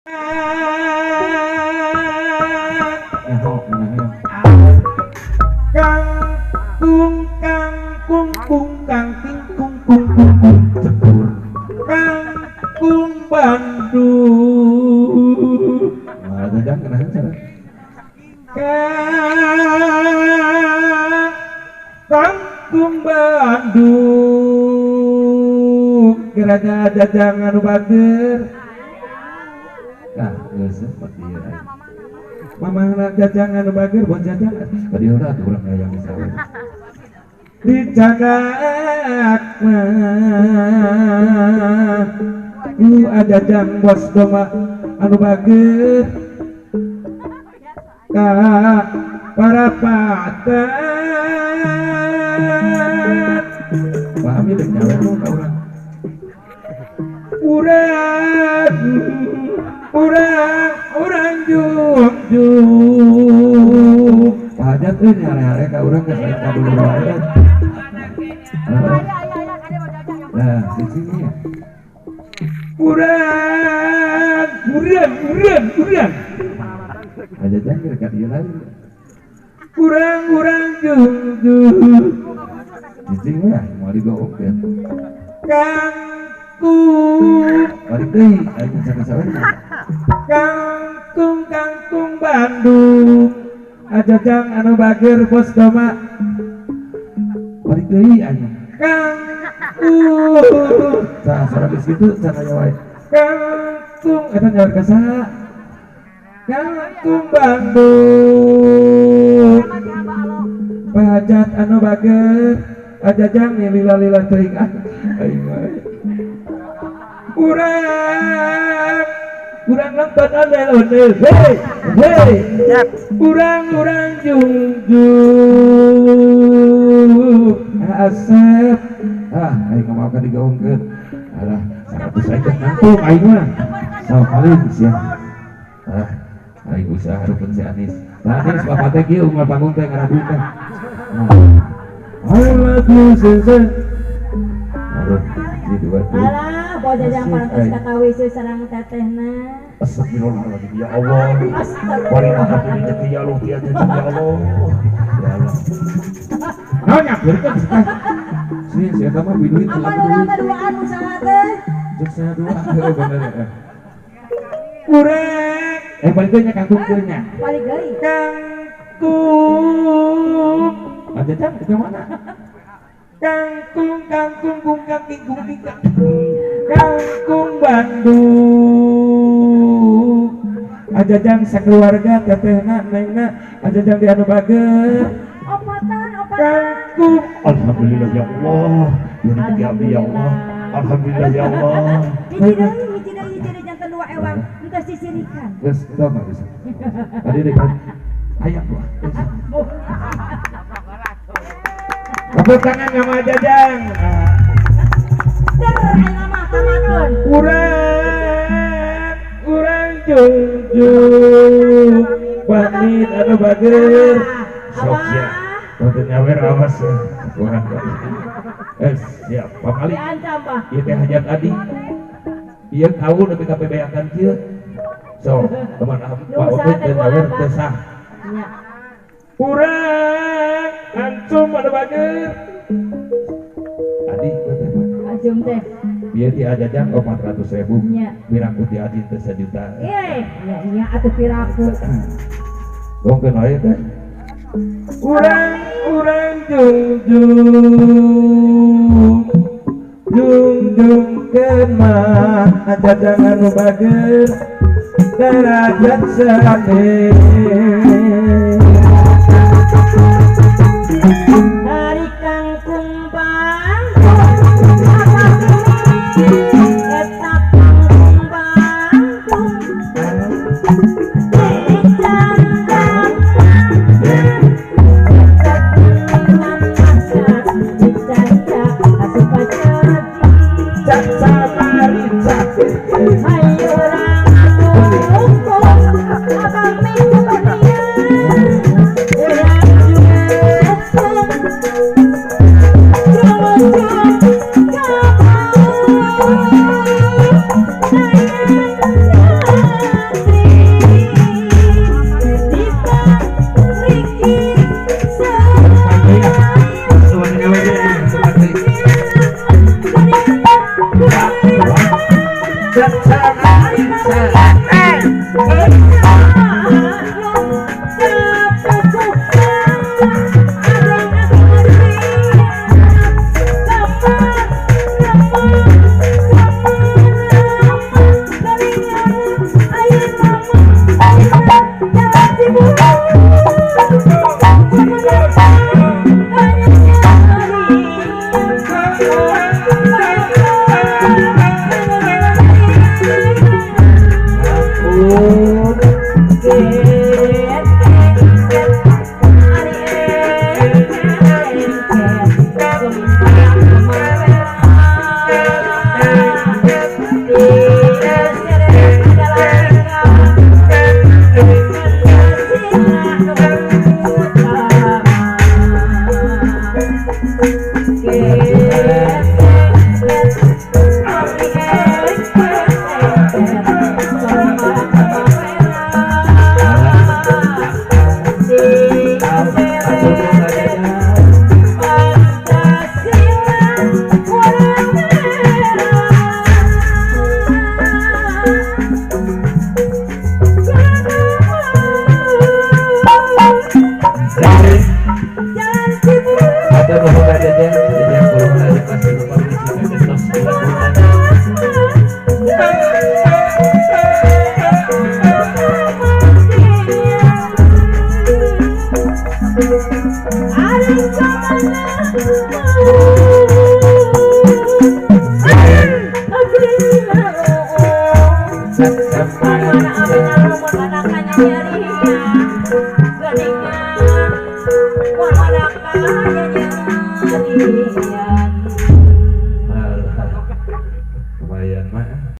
Kangkung kangkung kung cekur kangkung Bandung. Nah, jangan kenapa cara. Kangkung Bandung. Kiranya ada jangan bager. Nah, seperti itu. Mama nak jajangan bager buat jajangan. Tadi udah tuh orang yang bisa. Dicagak mah ada jang bos doma anu bager ka para paten paham ya dengan jalan lu kau orang jung pajat ini hari-hari kau orang kesalahan kau dulu banget. Nah, di sini ya. Kurang. Aja jangan dekat dia lagi. Kurang jung. Di sini ya, mau digowokin. Kangkung. Balik deh, ayo sama-sama. Kangkung Bandung. Aja jangan anu bager bos doma. Balik deh, ayo. Kangkung salah di situ caranya wae kangkung eta nyawer ka saha kangkung Bandung pajat anu bager ajajang lila teuing aing wae urang nonton ondel-ondel hey urang jung asep aing mau ka digaungkeun alah 100 aja nangtung aing mah saw kali sia aing usaha hareupeun si Anis Anis bapak teh kieu unggal panggung teh ngaraduit teh I love you sesen aduh si dua tuh alah bawa jajang parantos ka WC sareng tetehna astagfirullahaladzim ya Allah bari makan ini rezeki ya Allah ya Allah nanya berkat sih saya tambah duit apa duaan usaha teh cek saya dua bener ya kurang balik deui nya kangkung teh nya balik deui kangkung aja jam ke mana kangkung kangkung Bandung aja jang sakeluarga tetehna nengna aja jang di anu bager kangkung alhamdulillah ya Allah ya rezeki ya Allah alhamdulillah ya Allah hiji deui jantan dua ewang enggeus sisirikan geus teu mah geus tadi dekat aya tuh tepuk tangan sama jajang kurang jung pamit anu bager sok ya untuk nyawer awas ya kurang siap pamali ieu teh hajat adi ieu kawu nepi ka PBA-kan kieu so teman Pak Opet teh nyawer teh sah kurang ancum anu bager adi ajum teh biar ti ajajang 400.000 piraku ti adi teh 1 juta iya atuh piraku gongkeun aya teh kurang jung kemah ajajang anu bager derajat sane dari kangkung mana abena lumut manakanya nyerian geningan wan manakanya nyerian